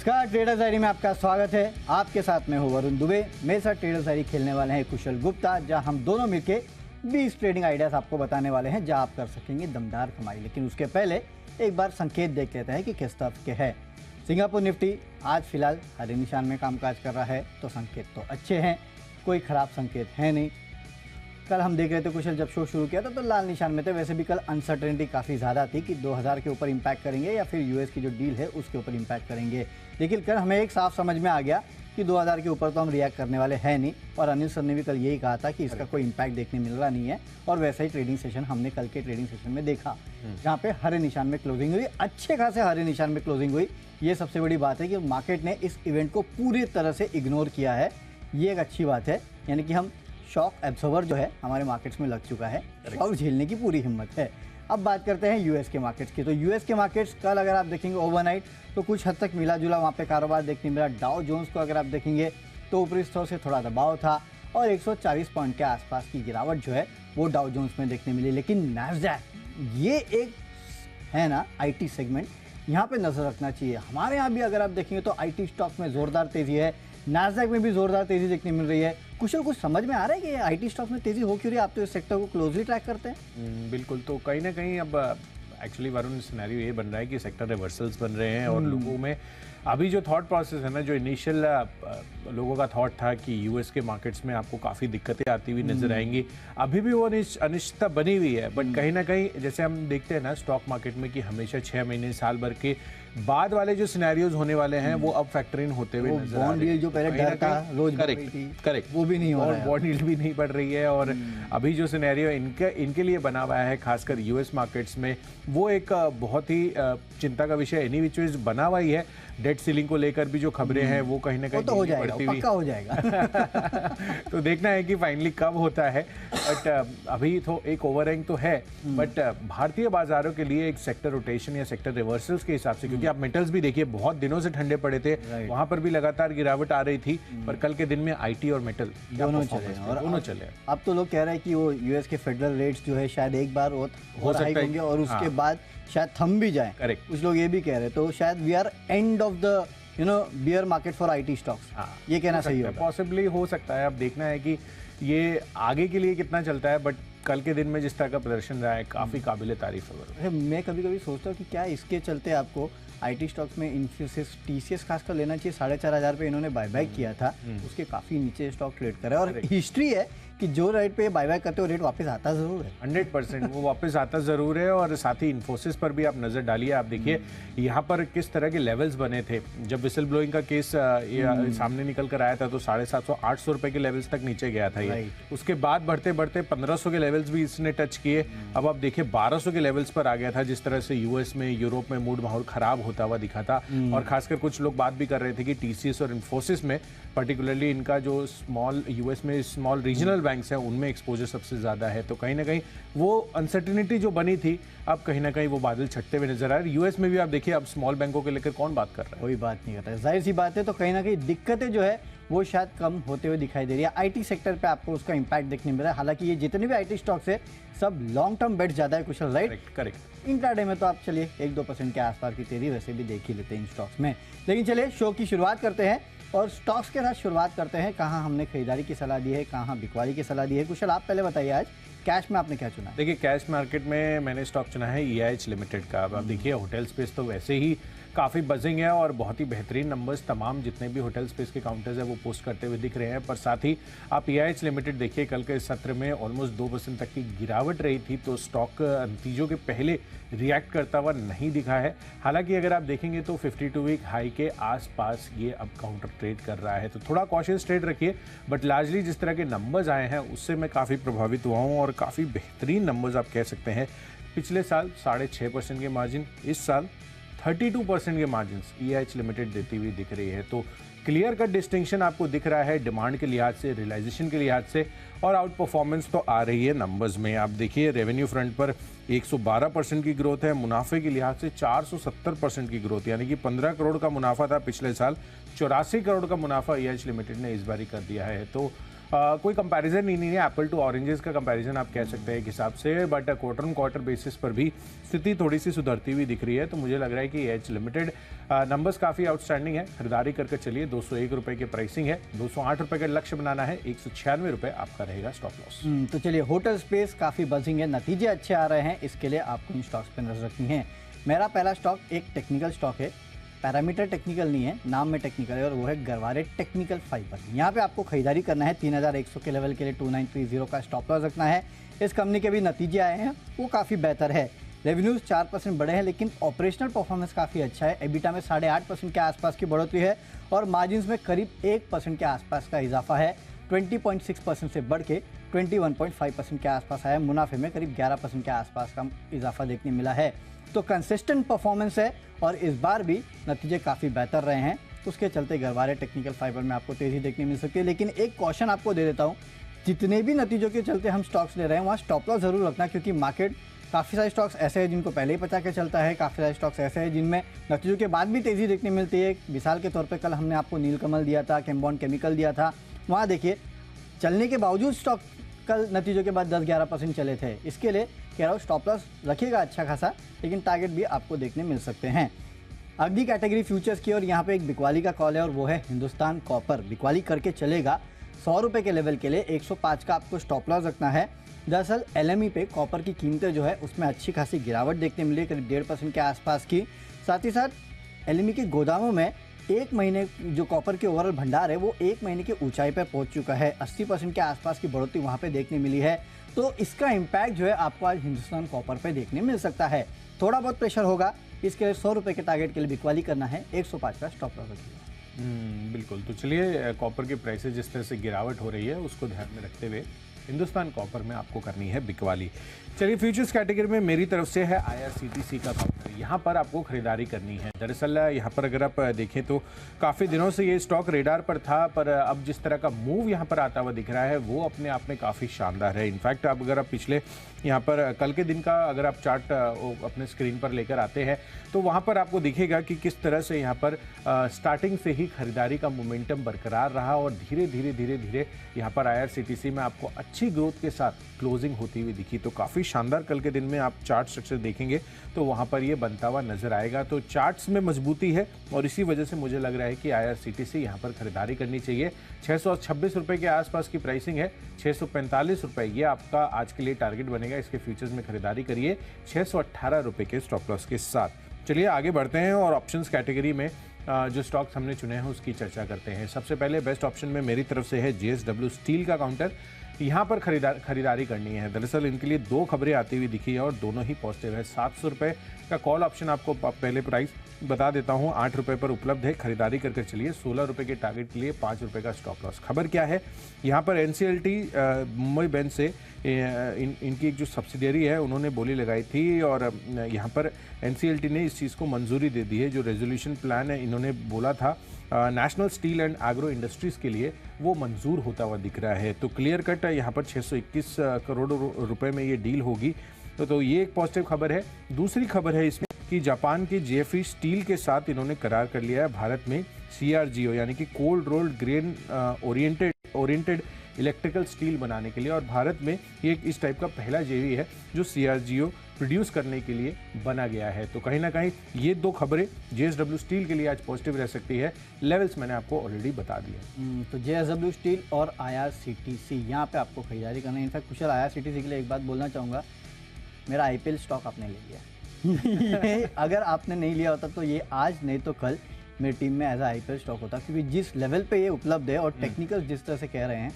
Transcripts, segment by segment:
नमस्कार, traders diary में आपका स्वागत है। आपके साथ में हूँ वरुण दुबे। मेरे साथ ट्रेडर्स डायरी खेलने वाले हैं कुशल गुप्ता, जहां हम दोनों मिलके 20 ट्रेडिंग आइडियाज आपको बताने वाले हैं, जहां आप कर सकेंगे दमदार कमाई। लेकिन उसके पहले एक बार संकेत देख लेते हैं कि किस तरफ के है। सिंगापुर निफ्टी आज फिलहाल हरे निशान में कामकाज कर रहा है, तो संकेत तो अच्छे हैं, कोई खराब संकेत है नहीं। कल हम देख रहे थे कुशल, जब शो शुरू किया था तो लाल निशान में थे। वैसे भी कल अनसर्टेनिटी काफ़ी ज़्यादा थी कि 2000 के ऊपर इम्पैक्ट करेंगे या फिर यूएस की जो डील है उसके ऊपर इम्पैक्ट करेंगे। लेकिन कल हमें एक साफ समझ में आ गया कि 2000 के ऊपर तो हम रिएक्ट करने वाले हैं नहीं, और अनिल सर ने भी कल यही कहा था कि इसका कोई इम्पैक्ट देखने मिल रहा नहीं है। और वैसा ही ट्रेडिंग सेशन हमने कल के ट्रेडिंग सेशन में देखा, जहाँ पे हरे निशान में क्लोजिंग हुई, अच्छे खासे हरे निशान में क्लोजिंग हुई। ये सबसे बड़ी बात है कि मार्केट ने इस इवेंट को पूरी तरह से इग्नोर किया है। ये एक अच्छी बात है, यानी कि हम शॉक एब्जॉर्वर जो है हमारे मार्केट्स में लग चुका है, शॉक झेलने की पूरी हिम्मत है। अब बात करते हैं यूएस के मार्केट्स की। तो यूएस के मार्केट्स कल अगर आप देखेंगे ओवरनाइट तो कुछ हद तक मिला जुला वहाँ पे कारोबार देखने मिला। डाउ जोन्स को अगर आप देखेंगे तो ऊपरी स्तर से थोड़ा दबाव था और 140 पॉइंट के आसपास की गिरावट जो है वो डाउ जोन्स में देखने मिली। लेकिन नैस्डैक, ये एक है ना आईटी सेगमेंट, यहाँ पे नजर रखना चाहिए। हमारे यहाँ भी अगर आप देखेंगे तो आईटी स्टॉक्स में जोरदार तेजी है, नैस्डैक में भी जोरदार तेजी देखने मिल रही है। कुशल, कुछ समझ में आ रहा है कि आईटी स्टॉक्स में तेजी हो क्यों रही है? आप तो इस सेक्टर को क्लोजली ट्रैक करते हैं। बिल्कुल, तो कहीं ना कहीं अब एक्चुअली वरुण सिनेरियो ये बन रहा है कि सेक्टर रिवर्सल्स बन रहे हैं और लोगों में अभी जो थॉट प्रोसेस है ना, जो इनिशियल लोगों का थॉट था कि यूएस के मार्केट्स में आपको काफ़ी दिक्कतें आती हुई नजर आएंगी, अभी भी वो अनिश्चितता बनी हुई है। बट कहीं ना कहीं जैसे हम देखते हैं ना स्टॉक मार्केट में कि हमेशा 6 महीने साल भर के बाद वाले जो सिनेरियोज होने वाले हैं वो अब फैक्टर इन होते हुए नजर आ रहे हैं। जो पहले डर था रोज करेक्ट वो भी नहीं हो रहा है, और बॉन्ड यील्ड भी नहीं बढ़ रही है। और अभी जो सिनेरियो इनके लिए बना हुआ है खासकर यूएस मार्केट्स में, वो एक बहुत ही चिंता का विषय एनी विच वेज बना हुआ ही है। डेट सीलिंग को लेकर भी जो खबरें हैं वो कहीं ना कहीं तो हो जाएगा, पक्का हो जाएगा। तो देखना है कि फाइनली कब होता है। बट अभी तो एक ओवरहैंग तो है, बट भारतीय बाजारों के लिए एक सेक्टर रोटेशन या सेक्टर रिवर्सल्स के हिसाब से, क्योंकि आप मेटल्स भी देखिए बहुत दिनों से ठंडे पड़े थे, वहां पर भी लगातार गिरावट आ रही थी, पर कल के दिन में आईटी और मेटल दोनों चले। अब तो लोग कह रहे हैं कि वो यूएस के फेडरल रेट्स जो है शायद एक बार हो सकता है और उसके बाद शायद थम भी जाए। करेक्ट, कुछ लोग ये भी कह रहे हैं। तो शायद we are end of the bear market for IT stocks, ये कहना सही होगा। पॉसिबली हो सकता है। अब देखना है कि ये आगे के लिए कितना चलता है, बट कल के दिन में जिस तरह का प्रदर्शन रहा है काफी काबिल तारीफ है। मैं कभी कभी सोचता हूँ कि क्या इसके चलते आपको आईटी स्टॉक्स में इन्फोसिस, टीसीएस खासकर लेना चाहिए। 4500 पे इन्होंने बायबैक किया था, उसके काफी नीचे स्टॉक ट्रेड करा, और हिस्ट्री है कि जो रेट पे बायबैक करते हो रेट वापस आता जरूर है। 100% वो वापस आता जरूर है। और साथ ही इन्फोसिस पर भी आप नजर डालिए, आप देखिए यहाँ पर किस तरह के लेवल्स बने थे। जब विसल ब्लोइंग का केस सामने निकल कर आया था तो 750-800 रुपए के लेवल्स तक नीचे गया था ये। उसके बाद बढ़ते बढ़ते 1500 के लेवल्स भी इसने टच किए। अब आप देखिए 1200 के लेवल्स पर आ गया था। जिस तरह से यूएस में, यूरोप में मूड माहौल खराब होता हुआ दिखा था, और खासकर कुछ लोग बात भी कर रहे थे कि टीसीएस और इन्फोसिस में पर्टिकुलरली इनका जो स्मॉल यूएस में स्मॉल रीजनल बैंक्स हैं उनमें एक्सपोजर सबसे ज्यादा है। तो कहीं ना कहीं वो अनसर्टेनिटी जो बनी थी, अब कहीं ना कहीं वो बादल छटते हुए नजर आ रहे हैं। यूएस में भी आप देखिए अब स्मॉल बैंकों के लेकर कौन बात कर रहा है? कोई बात नहीं करता है, जाहिर सी बात है। तो कहीं ना कहीं दिक्कतें जो है वो शायद कम होते हुए दिखाई दे रही है। आईटी सेक्टर पे आपको उसका इंपैक्ट देखने मिल रहा है। हालांकि ये जितने भी आईटी स्टॉक्स है सब लॉन्ग टर्म बेट ज्यादा है कुशल, राइट? करेक्ट। इंट्राडे में तो आप चलिए 1-2% के आसपास की तेजी वैसे भी देख ही लेते हैं इन स्टॉक्स में। लेकिन चलिए शो की शुरुआत करते हैं और स्टॉक्स के साथ शुरुआत करते हैं। कहाँ हमने खरीदारी की सलाह दी है, कहाँ बिकवाली की सलाह दी है। कुशल, आप पहले बताइए आज कैश में आपने क्या चुना है? देखिए, कैश मार्केट में मैंने स्टॉक चुना है EIH लिमिटेड का। अब आप देखिए होटल स्पेस तो वैसे ही काफ़ी बजिंग है और बहुत ही बेहतरीन नंबर्स तमाम जितने भी होटल स्पेस के काउंटर्स हैं वो पोस्ट करते हुए दिख रहे हैं। पर साथ ही आप EIH लिमिटेड देखिए, कल के सत्र में ऑलमोस्ट 2% तक की गिरावट रही थी, तो स्टॉक नतीजों के पहले रिएक्ट करता हुआ नहीं दिखा है। हालांकि अगर आप देखेंगे तो 52 वीक हाई के आसपास ये अब काउंटर ट्रेड कर रहा है, तो थोड़ा कॉशियस ट्रेड रखिए। बट लार्जली जिस तरह के नंबर्स आए हैं उससे मैं काफ़ी प्रभावित हुआ हूँ और काफ़ी बेहतरीन नंबर्स आप कह सकते हैं। पिछले साल 6.5% के मार्जिन, इस साल 32% के मार्जिन EIH लिमिटेड देती हुई दिख रही है। तो क्लियर कट डिस्टिंक्शन आपको दिख रहा है डिमांड के लिहाज से, रियलाइजेशन के लिहाज से, और आउट परफॉर्मेंस तो आ रही है नंबर्स में। आप देखिए रेवेन्यू फ्रंट पर 112% की ग्रोथ है, मुनाफे के लिहाज से 470% की ग्रोथ, यानी कि 15 करोड़ का मुनाफा था पिछले साल, 84 करोड़ का मुनाफा EIH लिमिटेड ने इस बार कर दिया है। तो कोई कंपैरिजन ही नहीं है, एप्पल टू ऑरेंजेस का कंपैरिजन आप कह सकते हैं एक हिसाब से, but quarter on quarter basis पर भी स्थिति थोड़ी सी सुधरती हुई दिख रही है। तो मुझे लग रहा है कि एच लिमिटेड नंबर्स काफ़ी आउटस्टैंडिंग है, खरीदारी करके चलिए। 201 रुपये की प्राइसिंग है, 208 रुपये का लक्ष्य बनाना है, 196 रुपये आपका रहेगा स्टॉप लॉस। तो चलिए, होटल स्पेस काफ़ी बजिंग है, नतीजे अच्छे आ रहे हैं, इसके लिए आपको इन स्टॉक्स पर नजर रखनी है। मेरा पहला स्टॉक एक टेक्निकल स्टॉक है, पैरामीटर टेक्निकल नहीं है, नाम में टेक्निकल है, और वो है गरवारे टेक्निकल फाइबर। यहाँ पे आपको खरीदारी करना है, 3100 के लेवल के लिए 2930 का स्टॉप लॉस रखना है। इस कंपनी के भी नतीजे आए हैं, वो काफ़ी बेहतर है। रेवेन्यूज 4% बढ़े हैं, लेकिन ऑपरेशनल परफॉर्मेंस काफ़ी अच्छा है। एबिटा में 8.5% के आसपास की बढ़ोतरी है और मार्जिन्स में करीब 1% के आसपास का इजाफा है। 20.6% से बढ़ के 21.5% के आसपास आया। मुनाफे में करीब 11% के आसपास का इजाफा देखने मिला है। तो कंसिस्टेंट परफॉर्मेंस है और इस बार भी नतीजे काफ़ी बेहतर रहे हैं, तो उसके चलते गरवारे टेक्निकल फाइबर में आपको तेज़ी देखने मिल सकती है। लेकिन एक क्वेश्चन आपको दे देता हूँ, जितने भी नतीजों के चलते हम स्टॉक्स ले रहे हैं वहाँ स्टॉप लॉस जरूर रखना, क्योंकि मार्केट काफ़ी सारे स्टॉक्स ऐसे हैं जिनको पहले ही पचा के चलता है, काफ़ी सारे स्टॉक्स ऐसे हैं जिनमें नतीजों के बाद भी तेज़ी देखने मिलती है। मिसाल के तौर पे कल हमने आपको नीलकमल दिया था, केम्बॉन केमिकल दिया था, वहाँ देखिए चलने के बावजूद स्टॉक कल नतीजों के बाद 10-11% चले थे। इसके लिए कह रहा हूँ स्टॉप लॉस रखिएगा अच्छा खासा, लेकिन टारगेट भी आपको देखने मिल सकते हैं। अगली कैटेगरी फ्यूचर्स की, और यहाँ पे एक बिकवाली का कॉल है और वो है हिंदुस्तान कॉपर। बिकवाली करके चलेगा, 100 रुपये के लेवल के लिए 105 का आपको स्टॉप लॉस रखना है। दरअसल LME पे कॉपर की कीमतें जो है उसमें अच्छी खासी गिरावट देखने मिली, करीब 1.5% के आसपास की। साथ ही साथ LME के गोदामों में एक महीने जो कॉपर के ओवरऑल भंडार है वो एक महीने की ऊंचाई पर पहुंच चुका है। 80% के आसपास की बढ़ोतरी वहां पे देखने मिली है। तो इसका इम्पैक्ट जो है आपको आज हिंदुस्तान कॉपर पे देखने मिल सकता है। थोड़ा बहुत प्रेशर होगा, इसके लिए 100 रुपये के टारगेट के लिए बिकवाली करना है, 105 का स्टॉप लॉस रखिएगा। बिल्कुल। तो चलिए, कॉपर की प्राइसेस जिस तरह से गिरावट हो रही है उसको ध्यान में रखते हुए हिंदुस्तान कॉपर में आपको करनी है बिकवाली। चलिए, फ्यूचर्स कैटेगरी में मेरी तरफ से है IRCTC का काउंटर, यहाँ पर आपको खरीदारी करनी है। दरअसल यहाँ पर अगर आप देखें तो काफ़ी दिनों से ये स्टॉक रेडार पर था, पर अब जिस तरह का मूव यहाँ पर आता हुआ दिख रहा है वो अपने आप में काफ़ी शानदार है। इनफैक्ट अब अगर आप पिछले यहाँ पर कल के दिन का अगर आप चार्ट अपने स्क्रीन पर लेकर आते हैं तो वहाँ पर आपको दिखेगा कि किस तरह से यहाँ पर स्टार्टिंग से ही खरीदारी का मोमेंटम बरकरार रहा और धीरे धीरे यहाँ पर IRCTC में आपको अच्छी ग्रोथ के साथ क्लोजिंग होती हुई दिखी। तो काफ़ी शानदार कल के दिन में आप चार्ट स्ट्रक्चर देखेंगे तो वहाँ पर ये बनता हुआ नजर आएगा। तो चार्ट्स में मजबूती है और इसी वजह से मुझे लग रहा है कि IRCTC यहाँ पर खरीदारी करनी चाहिए। 626 रुपये के आसपास की प्राइसिंग है, 645 रुपये ये आपका आज के लिए टारगेट बनेगा। इसके फ्यूचर्स में खरीदारी करिए 618 रुपये के स्टॉप लॉस के साथ। चलिए आगे बढ़ते हैं और ऑप्शंस कैटेगरी में जो स्टॉक्स हमने चुने हैं उसकी चर्चा करते हैं। सबसे पहले बेस्ट ऑप्शन में मेरी तरफ से है JSW स्टील का काउंटर। यहाँ पर खरीदारी करनी है। दरअसल इनके लिए दो खबरें आती हुई दिखी है और दोनों ही पॉजिटिव है। 700 रुपये का कॉल ऑप्शन आपको पहले प्राइस बता देता हूँ, 8 रुपये पर उपलब्ध है। खरीदारी करके चलिए। 16 रुपये के टारगेट के लिए 5 रुपये का स्टॉप लॉस। खबर क्या है, यहाँ पर NCLT मुंबई बैंक से इनकी एक जो सब्सिडियरी है उन्होंने बोली लगाई थी और यहाँ पर NCLT ने इस चीज़ को मंजूरी दे दी है। जो रेजोल्यूशन प्लान है इन्होंने बोला था national steel and agro industries के लिए, वो मंजूर होता हुआ दिख रहा है। तो क्लियर कट यहाँ पर 621 करोड़ रुपए में ये डील होगी। तो ये एक पॉजिटिव खबर है। दूसरी खबर है इसमें कि जापान की JFE स्टील के साथ इन्होंने करार कर लिया है भारत में CRGO यानी कि cold rolled grain oriented electrical steel बनाने के लिए, और भारत में ये इस टाइप का पहला JV है जो CRGO प्रोड्यूस करने के लिए बना गया है। तो कहीं ना कहीं ये दो खबरें JSW स्टील के लिए आज पॉजिटिव रह सकती है। लेवल्स मैंने आपको ऑलरेडी बता दिए। तो JSW स्टील और IRCTC यहाँ पे आपको खरीदारी करना है। इनफैक्ट कुशल IRCTC के लिए एक बात बोलना चाहूँगा, मेरा IPL स्टॉक आपने ले लिया ये अगर आपने नहीं लिया होता तो ये आज नहीं तो कल मेरी टीम में एज IPL स्टॉक होता, क्योंकि जिस लेवल पे ये उपलब्ध है और टेक्निकल जिस तरह से कह रहे हैं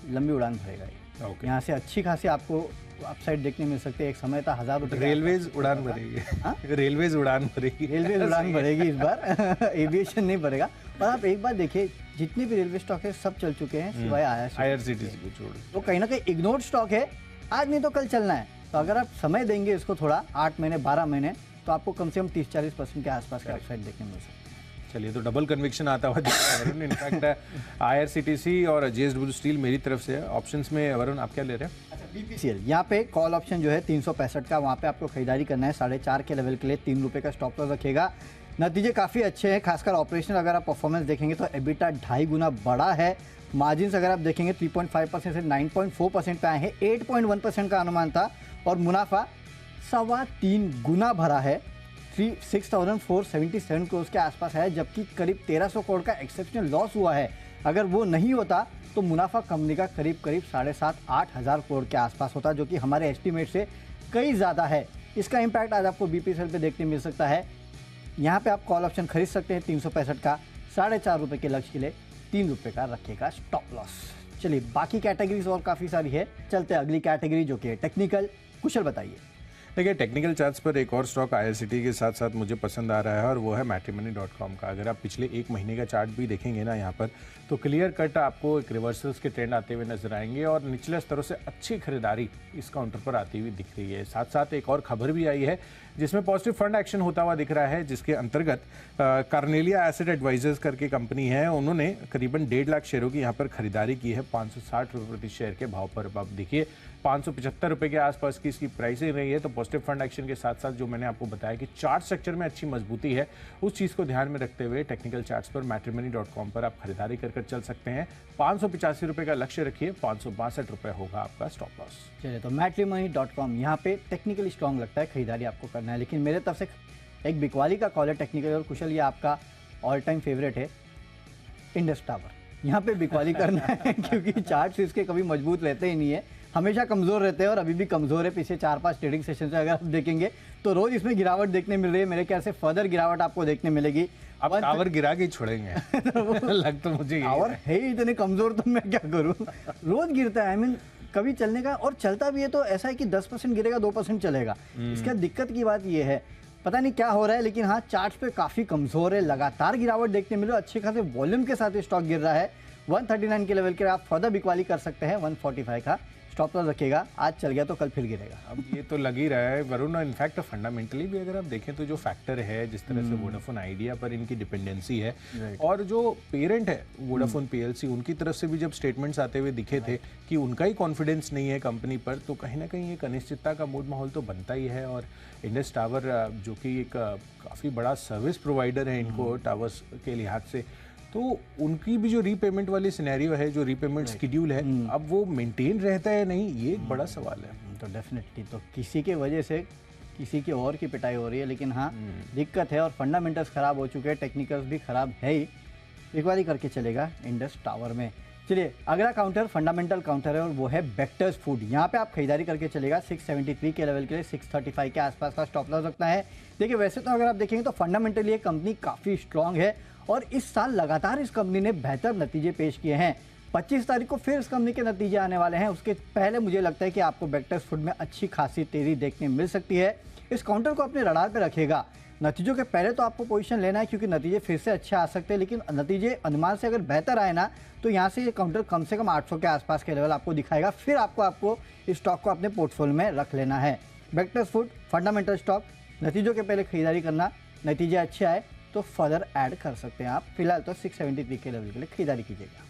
लंबी उड़ान भरेगा ये। यहाँ से अच्छी खासी आपको अपसाइड देखने मिल सकती है। एक समय था 1000 रुपये रेलवेज उड़ान भरेगी। रेलवेज उड़ान भरेगी इस बार एविएशन नहीं भरेगा। और आप एक बात देखिए, जितने भी रेलवे स्टॉक है सब चल चुके हैं सिवाय IRCTC को छोड़। तो कहीं ना कहीं इग्नोर्ड स्टॉक है, आज नहीं तो कल चलना है। तो अगर आप समय देंगे इसको थोड़ा 8 महीने 12 महीने, तो आपको कम से कम 30-40% के आसपास का अपसाइड देखने मिल सकता है। चलिए, तो डबल कन्विक्शन आता हुआ दिख रहा है वरुण। इनफैक्ट IRCTC और JSW स्टील मेरी तरफ से है। ऑप्शंस में वरुण आप क्या ले रहे हैं? अच्छा, BPCL यहाँ पे कॉल ऑप्शन जो है 365 का, वहाँ पे आपको खरीदारी करना है 4.5 के लेवल के लिए 3 रुपये का स्टॉप लॉस रखेगा। नतीजे काफ़ी अच्छे हैं, खासकर ऑपरेशनल अगर आप परफॉर्मेंस देखेंगे तो एबिटा 2.5 गुना बड़ा है। मार्जिन अगर आप देखेंगे 3.5% से 9.4% पे आए हैं, 8.1% का अनुमान था और मुनाफा 3.25 गुना भरा है, 6,477 करोड़ के आसपास है, जबकि करीब 1,300 करोड़ का एक्सेप्शनल लॉस हुआ है। अगर वो नहीं होता तो मुनाफा कंपनी का करीब 7,500-8 हज़ार करोड़ के आसपास होता, जो कि हमारे एस्टीमेट से कई ज़्यादा है। इसका इम्पैक्ट आज आपको बीपीएसएल पे देखने मिल सकता है। यहाँ पे आप कॉल ऑप्शन खरीद सकते हैं 365 का, 4.5 रुपये के लक्ष्य के लिए 3 रुपये का रखेगा स्टॉप लॉस। चलिए बाकी कैटेगरीज और काफ़ी सारी है, चलते हैं अगली कैटेगरी जो कि है टेक्निकल। कुशल बताइए। देखिए टेक्निकल चार्ट्स पर एक और स्टॉक आईआरसीटी के साथ साथ मुझे पसंद आ रहा है और वो है मैट्रिमनी.com का। अगर आप पिछले एक महीने का चार्ट भी देखेंगे ना यहाँ पर, तो क्लियर कट आपको एक रिवर्सल्स के ट्रेंड आते हुए नजर आएंगे और निचले स्तरों से अच्छी खरीदारी इस काउंटर पर आती हुई दिख रही है। साथ साथ एक और खबर भी आई है जिसमें पॉजिटिव फंड एक्शन होता हुआ दिख रहा है, जिसके अंतर्गत कार्नेलिया एसेट एडवाइजर्स करके कंपनी है, उन्होंने करीबन 1.5 लाख शेयरों की यहाँ पर खरीदारी की है 560 रुपये प्रति शेयर के भाव पर। अब देखिए 575 रुपये के आसपास की इसकी प्राइसिंग रही है। तो पॉजिटिव फंड एक्शन के साथ साथ जो मैंने आपको बताया कि चार्ट स्ट्रक्चर में अच्छी मजबूती है, उस चीज़ को ध्यान में रखते हुए टेक्निकल चार्ट्स पर मैट्रिमनी.com पर आप खरीदारी कर चल सकते हैं। 585 रुपये का लक्ष्य रखिए, 562 रुपये होगा आपका स्टॉप लॉस। चलिए तो मैट्रिमनी.com यहाँ पे टेक्निकली स्ट्रॉन्ग लगता है, खरीदारी आपको करना है, लेकिन मेरे तरफ से एक बिकवाली का कॉल है टेक्निकल। और कुशल ये आपका ऑल टाइम फेवरेट है इंडस टावर, यहाँ पे बिकवाली करना है क्योंकि चार्ट्स इसके कभी मजबूत रहते ही नहीं है, हमेशा कमज़ोर रहते हैं और अभी भी कमज़ोर है। पिछले 4-5 ट्रेडिंग सेशन से अगर आप देखेंगे तो रोज़ इसमें गिरावट देखने मिल रही है। मेरे ख्याल से फर्दर गिरावट आपको देखने मिलेगी। अब टावर गिरा के ही छोड़ेंगे लग तो मुझे टावर है ही इतने कमज़ोर, तो मैं क्या करूँ, रोज़ गिरता है। आई मीन कभी चलने का, और चलता भी है तो ऐसा है कि 10% गिरेगा 2% चलेगा। इसका दिक्कत की बात ये है, पता नहीं क्या हो रहा है, लेकिन हाँ चार्ट्स पे काफ़ी कमज़ोर है, लगातार गिरावट देखने मिल रही है, अच्छे खासे वॉल्यूम के साथ स्टॉक गिर रहा है। 139 के लेवल के आप फर्दर बिकवाली कर सकते हैं, 145 का स्टॉप लॉस रखिएगा। आज चल गया तो कल फिर गिरेगा। अब ये तो लग ही रहा है वरुण। इनफैक्ट फंडामेंटली भी अगर आप देखें तो जो फैक्टर है, जिस तरह से वोडाफोन आइडिया पर इनकी डिपेंडेंसी है और जो पेरेंट है वोडाफोन पीएलसी, उनकी तरफ से भी जब स्टेटमेंट्स आते हुए दिखे थे कि उनका ही कॉन्फिडेंस नहीं है कंपनी पर, तो कहीं ना कहीं एक अनिश्चितता का मूड माहौल तो बनता ही है। और इंडस टावर जो कि एक काफ़ी बड़ा सर्विस प्रोवाइडर है इनको टावर्स के लिहाज से, तो उनकी भी जो रीपेमेंट वाली सिनेरियो है, जो रीपेमेंट शेड्यूल है, अब वो मेंटेन रहता है नहीं, ये एक बड़ा सवाल है। तो डेफिनेटली तो किसी के वजह से किसी की और की पिटाई हो रही है, लेकिन हाँ दिक्कत है और फंडामेंटल्स खराब हो चुके हैं, टेक्निकल्स भी खराब है ही। एक बार ही करके चलेगा इंडस टावर में। चलिए अगला काउंटर फंडामेंटल काउंटर है और वो है बेक्टर्स फूड। यहाँ पे आप खरीदारी करके चलेगा 673 के लेवल के लिए 635 के आसपास का स्टॉप लॉस रखना है। देखिए वैसे तो अगर आप देखेंगे तो फंडामेंटली ये कंपनी काफ़ी स्ट्रांग है और इस साल लगातार इस कंपनी ने बेहतर नतीजे पेश किए हैं। 25 तारीख को फिर इस कंपनी के नतीजे आने वाले हैं, उसके पहले मुझे लगता है कि आपको बेक्टर्स फूड में अच्छी खासी तेजी देखने मिल सकती है। इस काउंटर को अपने रडार पर रखेगा। नतीजों के पहले तो आपको पोजीशन लेना है क्योंकि नतीजे फिर से अच्छे आ सकते हैं, लेकिन नतीजे अनुमान से अगर बेहतर आए ना तो यहाँ से ये काउंटर कम से कम 800 के आसपास के लेवल आपको दिखाएगा। फिर आपको इस स्टॉक को अपने पोर्टफोलियो में रख लेना है। बेक्टर्स फूड फंडामेंटल स्टॉक, नतीजों के पहले खरीदारी करना, नतीजे अच्छे आए तो फर्दर ऐड कर सकते हैं आप। फिलहाल तो 673 के लेवल के लिए खरीदारी कीजिएगा।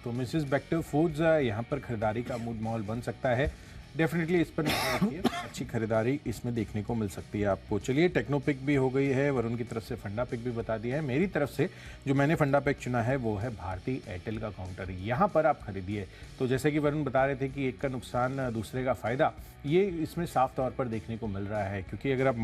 तो मिसेस बेक्टर फूड्स यहाँ पर खरीदारी का मूड माहौल बन सकता है। डेफिनेटली इस पर नजर रखिए, अच्छी खरीदारी इसमें देखने को मिल सकती है आपको। चलिए टेक्नो पिक भी हो गई है, वरुण की तरफ से फंडा पिक भी बता दिया है। मेरी तरफ से जो मैंने फंडा पिक चुना है वो है भारती एयरटेल का काउंटर। यहाँ पर आप खरीदिए। तो जैसे कि वरुण बता रहे थे कि एक का नुकसान दूसरे का फ़ायदा, ये इसमें साफ तौर पर देखने को मिल रहा है। क्योंकि अगर आप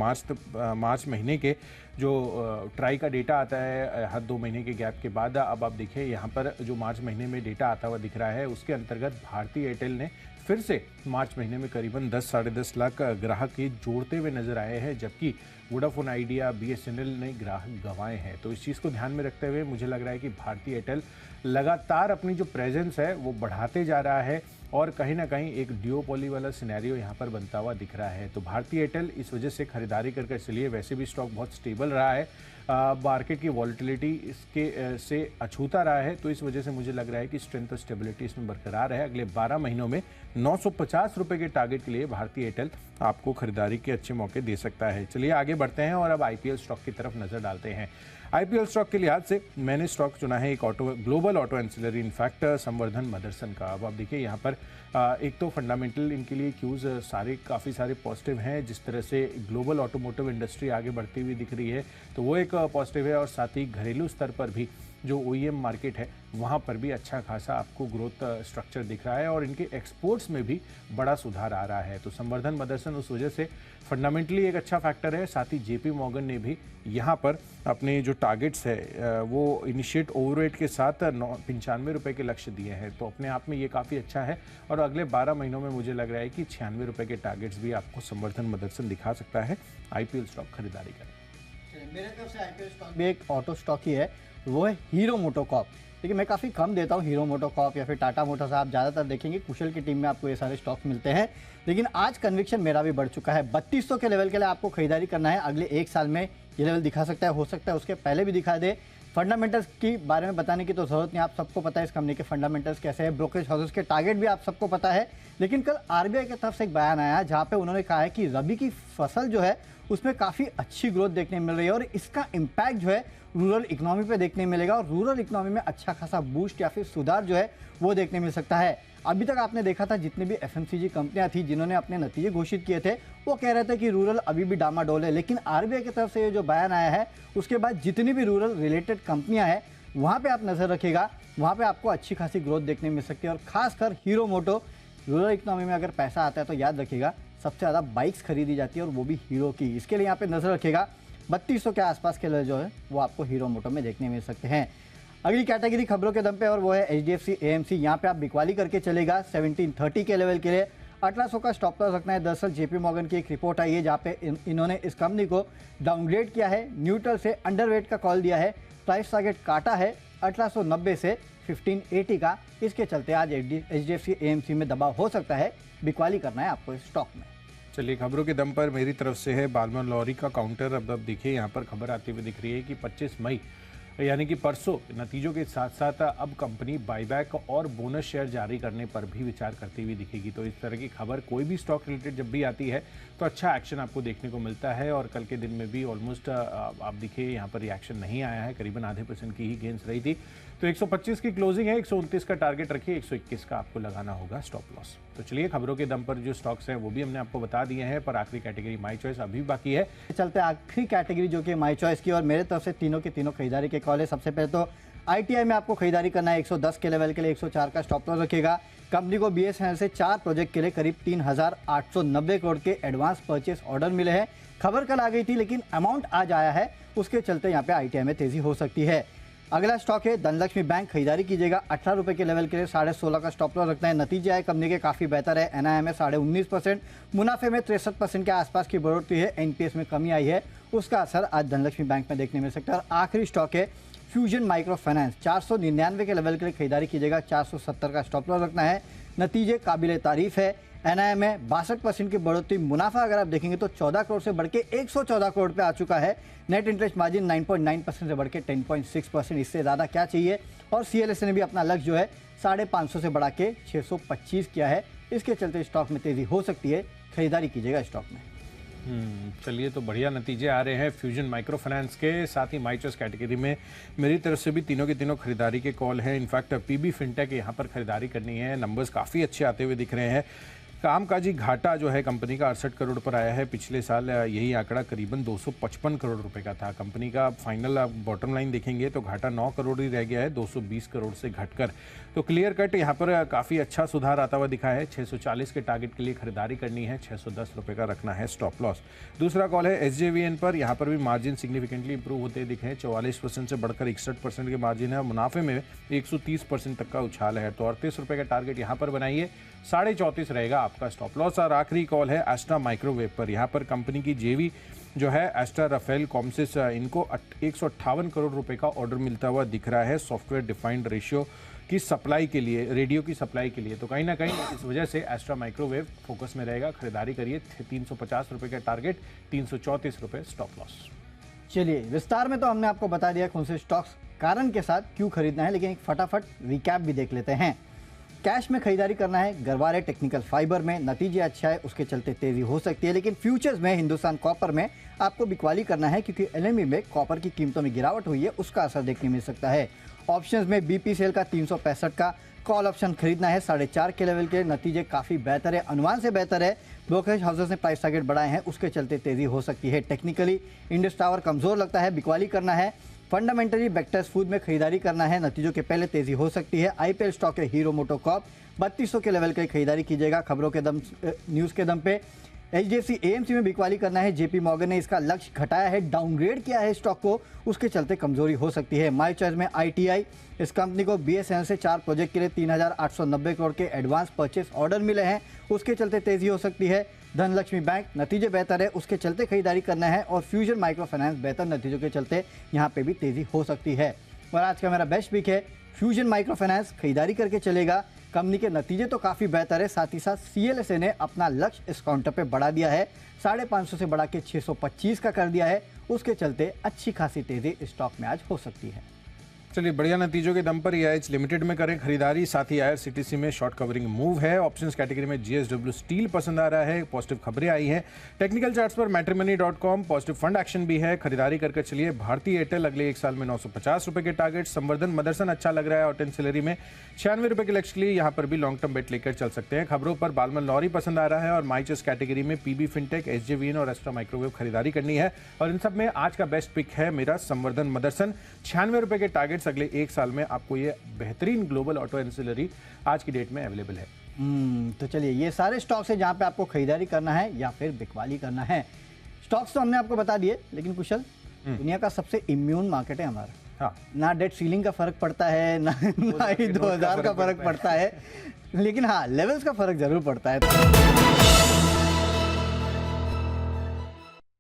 मार्च महीने के जो ट्राई का डेटा आता है हर 2 महीने के गैप के बाद, अब आप देखिए यहाँ पर जो मार्च महीने में डेटा आता हुआ दिख रहा है, उसके अंतर्गत भारती एयरटेल ने फिर से मार्च महीने में करीबन 10-10.5 लाख ग्राहक के जोड़ते हुए नजर आए हैं, जबकि वोडाफोन आइडिया बीएसएनएल ने ग्राहक गंवाए हैं। तो इस चीज़ को ध्यान में रखते हुए मुझे लग रहा है कि भारती एयरटेल लगातार अपनी जो प्रेजेंस है वो बढ़ाते जा रहा है और कहीं ना कहीं एक ड्यूओपोली वाला सिनेरियो यहाँ पर बनता हुआ दिख रहा है। तो भारती एयरटेल इस वजह से खरीदारी करके चलिए। वैसे भी स्टॉक बहुत स्टेबल रहा है, मार्केट की वॉलिटिलिटी इसके से अछूता रहा है, तो इस वजह से मुझे लग रहा है कि स्ट्रेंथ और स्टेबिलिटी इसमें बरकरार है। अगले 12 महीनों में 950 रुपये के टारगेट के लिए भारती एयरटेल आपको खरीदारी के अच्छे मौके दे सकता है। चलिए आगे बढ़ते हैं और अब आईपीएल स्टॉक की तरफ नजर डालते हैं। आईपीएल स्टॉक के लिहाज से मैंने स्टॉक चुना है एक ग्लोबल ऑटो एंसिलरी इनफैक्ट संवर्धन मदरसन का। अब आप देखिए यहाँ पर एक तो फंडामेंटल इनके लिए क्यूज़ काफ़ी सारे पॉजिटिव हैं। जिस तरह से ग्लोबल ऑटोमोटिव इंडस्ट्री आगे बढ़ती हुई दिख रही है तो वो एक पॉजिटिव है, और साथ ही घरेलू स्तर पर भी जो ओईएम मार्केट है वहाँ पर भी अच्छा खासा आपको ग्रोथ स्ट्रक्चर दिख रहा है, और इनके एक्सपोर्ट्स में भी बड़ा सुधार आ रहा है। तो संवर्धन मदरसन उस वजह से फंडामेंटली एक अच्छा फैक्टर है। साथ ही जेपी मॉर्गन ने भी यहाँ पर अपने जो टारगेट्स है वो इनिशिएट ओवरवेट के साथ 95 रुपये के लक्ष्य दिए हैं। तो अपने आप में ये काफ़ी अच्छा है, और अगले 12 महीनों में मुझे लग रहा है कि 96 रुपये के टारगेट्स भी आपको संवर्धन मदरसन दिखा सकता है। आईपीएल स्टॉक खरीदारी करें। मेरे तरफ से आईपीएल स्टॉक भी एक ऑटो स्टॉक ही है, वो है हीरो मोटोकॉर्प। देखिए मैं काफ़ी कम देता हूँ हीरो मोटोकॉर्प या फिर टाटा मोटर्स। आप ज़्यादातर देखेंगे कुशल की टीम में आपको ये सारे स्टॉक्स मिलते हैं, लेकिन आज कन्विक्शन मेरा भी बढ़ चुका है। 3200 के लेवल के लिए आपको खरीदारी करना है। अगले एक साल में ये लेवल दिखा सकता है, हो सकता है उसके पहले भी दिखा दे। फंडामेंटल्स की बारे में बताने की तो ज़रूरत नहीं, आप सबको पता है इस कंपनी के फंडामेंटल्स कैसे हैं। ब्रोकरेज हाउसेस के टारगेट भी आप सबको पता है। लेकिन कल आरबीआई की तरफ से एक बयान आया जहाँ पे उन्होंने कहा है कि रबी की फसल जो है उसमें काफ़ी अच्छी ग्रोथ देखने मिल रही है, और इसका इम्पैक्ट जो है रूरल इकोनॉमी पे देखने मिलेगा, और रूरल इकोनॉमी में अच्छा खासा बूस्ट या फिर सुधार जो है वो देखने मिल सकता है। अभी तक आपने देखा था जितनी भी एफएमसीजी कंपनियां थी जिन्होंने अपने नतीजे घोषित किए थे वो कह रहे थे कि रूरल अभी भी डामाडोल है, लेकिन आरबीआई की तरफ से ये जो बयान आया है उसके बाद जितनी भी रूरल रिलेटेड कंपनियां हैं वहाँ पे आप नज़र रखिएगा, वहाँ पे आपको अच्छी खासी ग्रोथ देखने मिल सकती है। और खासकर हीरो मोटो, रूरल इकोनॉमी में अगर पैसा आता है तो याद रखिएगा सबसे ज़्यादा बाइक्स खरीदी जाती है, और वो भी हीरो की। इसके लिए यहाँ पे नज़र रखिएगा 3200 के आसपास के लेवल जो है वो आपको हीरो मोटो में देखने मिल सकते हैं। अगली कैटेगरी खबरों के दम पे, और वो है एचडीएफसी एएमसी। यहाँ पे आप बिकवाली करके चलेगा 1730 के लेवल के लिए 1800 का स्टॉप लॉस रखना है। दरअसल जेपी मॉर्गन की एक रिपोर्ट आई है जहाँ पे इन्होंने इस कंपनी को डाउनग्रेड किया है, न्यूट्रल से अंडरवेट का कॉल दिया है। प्राइस टारगेट काटा है 1890 से 1580 का। इसके चलते आज एचडीएफसी एएमसी में दबाव हो सकता है, बिकवाली करना है आपको इस स्टॉक में। चलिए खबरों के दम पर मेरी तरफ से है बालमन लॉरी का काउंटर। अब देखिए यहाँ पर खबर आती हुई दिख रही है कि 25 मई यानी कि परसों नतीजों के साथ साथ अब कंपनी बाईबैक और बोनस शेयर जारी करने पर भी विचार करती हुई दिखेगी। तो इस तरह की खबर कोई भी स्टॉक रिलेटेड जब भी आती है तो अच्छा एक्शन आपको देखने को मिलता है, और कल के दिन में भी ऑलमोस्ट आप देखिए यहाँ पर रिएक्शन नहीं आया है, करीबन आधे % की ही गेंस रही थी। तो 125 की क्लोजिंग है, 129 का टारगेट रखिए, 121 का आपको लगाना होगा स्टॉप लॉस। तो चलिए खबरों के दम पर जो स्टॉक्स हैं वो भी हमने आपको बता दिए हैं, पर आखिरी कैटेगरी माई चॉइस अभी बाकी है। चलते आखिरी कैटेगरी जो कि माई चॉइस की, और मेरे तरफ से तीनों के तीनों खरीदारी के कॉल है। सबसे पहले तो आईटीआई में आपको खरीदारी करना है 110 के लेवल के लिए, 104 का स्टॉप लॉस रखेगा। कंपनी को बीएसएनएल से 4 प्रोजेक्ट के लिए करीब 3890 करोड़ के एडवांस परचेस ऑर्डर मिले हैं। खबर कल आ गई थी लेकिन अमाउंट आज आया है, उसके चलते यहाँ पे आईटीआई में तेजी हो सकती है। अगला स्टॉक है धनलक्ष्मी बैंक। खरीदारी कीजिएगा 18 रुपये के लेवल के लिए, 16.5 का स्टॉप लॉस रखना है। नतीजे आए कंपनी के काफ़ी बेहतर है। एनआई में 19.5%, मुनाफे में 63% के आसपास की बढ़ोतरी है। एनपीएस में कमी आई है, उसका असर आज धनलक्ष्मी बैंक में देखने मिल सकता है। और आखिरी स्टॉक है फ्यूजन माइक्रो फाइनेंस। 499 के लेवल के लिए खरीदारी कीजिएगा, 470 का स्टॉप लॉस रखना है। नतीजे काबिल तारीफ है। एनआई में 62% की बढ़ोतरी, मुनाफा अगर आप देखेंगे तो 14 करोड़ से बढ़ के 114 करोड़ पे आ चुका है। नेट इंटरेस्ट मार्जिन 9.9% से बढ़ के 10.6%, इससे ज़्यादा क्या चाहिए। और सीएलएसए ने भी अपना लक्ष्य जो है 550 से बढ़ा के 625 किया है। इसके चलते स्टॉक में तेजी हो सकती है, खरीदारी कीजिएगा स्टॉक में। चलिए तो बढ़िया नतीजे आ रहे हैं फ्यूजन माइक्रो फाइनेंस के। साथ ही माई चॉइस कैटेगरी में मेरी तरफ से भी तीनों के तीनों खरीदारी के कॉल हैं। इनफैक्ट पीबी फिनटेक यहाँ पर खरीदारी करनी है। नंबर्स काफ़ी अच्छे आते हुए दिख रहे हैं। कामकाजी घाटा जो है कंपनी का 68 करोड़ पर आया है। पिछले साल यही आंकड़ा करीबन 255 करोड़ रुपए का था। कंपनी का फाइनल आप बॉटम लाइन देखेंगे तो घाटा 9 करोड़ ही रह गया है, 220 करोड़ से घटकर। तो क्लियर कट यहाँ पर काफ़ी अच्छा सुधार आता हुआ दिखा है। 640 के टारगेट के लिए खरीदारी करनी है, 610 रुपये का रखना है स्टॉप लॉस। दूसरा कॉल है एसजेवीएन पर। यहाँ पर भी मार्जिन सिग्निफिकेंटली इंप्रूव होते दिखे हैं। 44% से बढ़कर 61% के मार्जिन है। मुनाफे में 130% तक का उछाल है। तो 38 रुपये का टारगेट यहाँ पर बनाइए, 34.5 रहेगा आपका स्टॉप लॉस। और आखिरी कॉल है एस्ट्रा माइक्रोवेव पर। यहाँ पर कंपनी की जेवी जो है एस्ट्रा राफेल कॉम्सिस, इनको 158 करोड़ रुपए का ऑर्डर मिलता हुआ दिख रहा है सॉफ्टवेयर डिफाइंड रेशियो की सप्लाई के लिए, रेडियो की सप्लाई के लिए। तो कहीं ना कहीं इस वजह से एस्ट्रा माइक्रोवेव फोकस में रहेगा। खरीदारी करिए, 350 रुपये का टारगेट, 334 रुपये स्टॉप लॉस। चलिए विस्तार में तो हमने आपको बता दिया कौन से स्टॉक्स कारण के साथ क्यों खरीदना है, लेकिन एक फटाफट रिकैप भी देख लेते हैं। कैश में खरीदारी करना है गरवारे टेक्निकल फाइबर में, नतीजे अच्छा है, उसके चलते तेजी हो सकती है। लेकिन फ्यूचर्स में हिंदुस्तान कॉपर में आपको बिकवाली करना है क्योंकि एलएमई में कॉपर की कीमतों में गिरावट हुई है, उसका असर देखने मिल सकता है। ऑप्शंस में बीपीसीएल का 365 का कॉल ऑप्शन खरीदना है 4.5 के लेवल के, नतीजे काफ़ी बेहतर है, अनुमान से बेहतर है। ब्रोकरेज हाउसेस ने प्राइस टारगेट बढ़ाए हैं, उसके चलते तेजी हो सकती है। टेक्निकली इंडस टावर कमजोर लगता है, बिकवाली करना है। फंडामेंटली बेक्टर्स फूड में खरीदारी करना है, नतीजों के पहले तेजी हो सकती है। आईपीएल स्टॉक है हीरो मोटोकॉर्प 3200 के लेवल की खरीदारी कीजिएगा खबरों के दम न्यूज़ के दम पे। एचडीएफसी एएमसी में बिकवाली करना है, जेपी मॉर्गन ने इसका लक्ष्य घटाया है, डाउनग्रेड किया है स्टॉक को, उसके चलते कमजोरी हो सकती है। माई चॉइस में आईटीआई, इस कंपनी को बीएसएनएल से 4 प्रोजेक्ट के लिए 3890 करोड़ के एडवांस परचेस ऑर्डर मिले हैं, उसके चलते तेजी हो सकती है। धनलक्ष्मी बैंक नतीजे बेहतर है, उसके चलते खरीदारी करना है। और फ्यूजन माइक्रो फाइनेंस बेहतर नतीजों के चलते यहाँ पे भी तेजी हो सकती है। और आज का मेरा बेस्ट पिक है फ्यूजन माइक्रो फाइनेंस, खरीदारी करके चलेगा। कंपनी के नतीजे तो काफ़ी बेहतर है, साथ ही साथ सीएलएसए ने अपना लक्ष्य इस काउंटर पे बढ़ा दिया है, 550 से बढ़ा के 625 का कर दिया है, उसके चलते अच्छी खासी तेजी स्टॉक में आज हो सकती है। चलिए, बढ़िया नतीजों के दम पर EIH लिमिटेड में करें खरीदारी। साथ ही IRCTC में शॉर्ट कवरिंग मूव है। ऑप्शंस कैटेगरी में JSW स्टील पसंद आ रहा है, पॉजिटिव खबरें आई हैं। टेक्निकल चार्ट्स पर मैट्रिमनी.com पॉजिटिव फंड एक्शन भी है, खरीदारी करके चलिए। भारतीय एयरटेल अगले 1 साल में 950 रुपए के टारगेट। संवर्धन मदरसन अच्छा लग रहा है, ऑटन सिलरी में 96 रुपए के लक्ष्य के लिए यहाँ पर भी लॉन्ग टर्म बेट लेकर चल सकते हैं। खबरों पर बालमन लॉरी पसंद आ रहा है और माइचेस कैटेगरी में PB फिनटेक, SJVN और एस्ट्रा माइक्रोवेव खरीदारी करनी है। और इन सब में आज का बेस्ट पिक है मेरा संवर्धन मदरसन, 96 रुपए के टारगेट्स अगले 1 साल में आपको ये बेहतरीन ग्लोबल ऑटो एंसिलरी आज की डेट में अवेलेबल है। तो चलिए, ये सारे स्टॉक्स है जहां पे आपको खरीदारी करना है या फिर बिकवाली करना है। स्टॉक्स तो हमने आपको बता दिए, लेकिन कुशल, दुनिया का सबसे इम्यून मार्केट है हमारा। हाँ, ना डेट सीलिंग का फर्क पड़ता है, ना ही 2000 का फर्क पड़ता है, लेकिन हाँ लेवल्स का फर्क जरूर पड़ता है।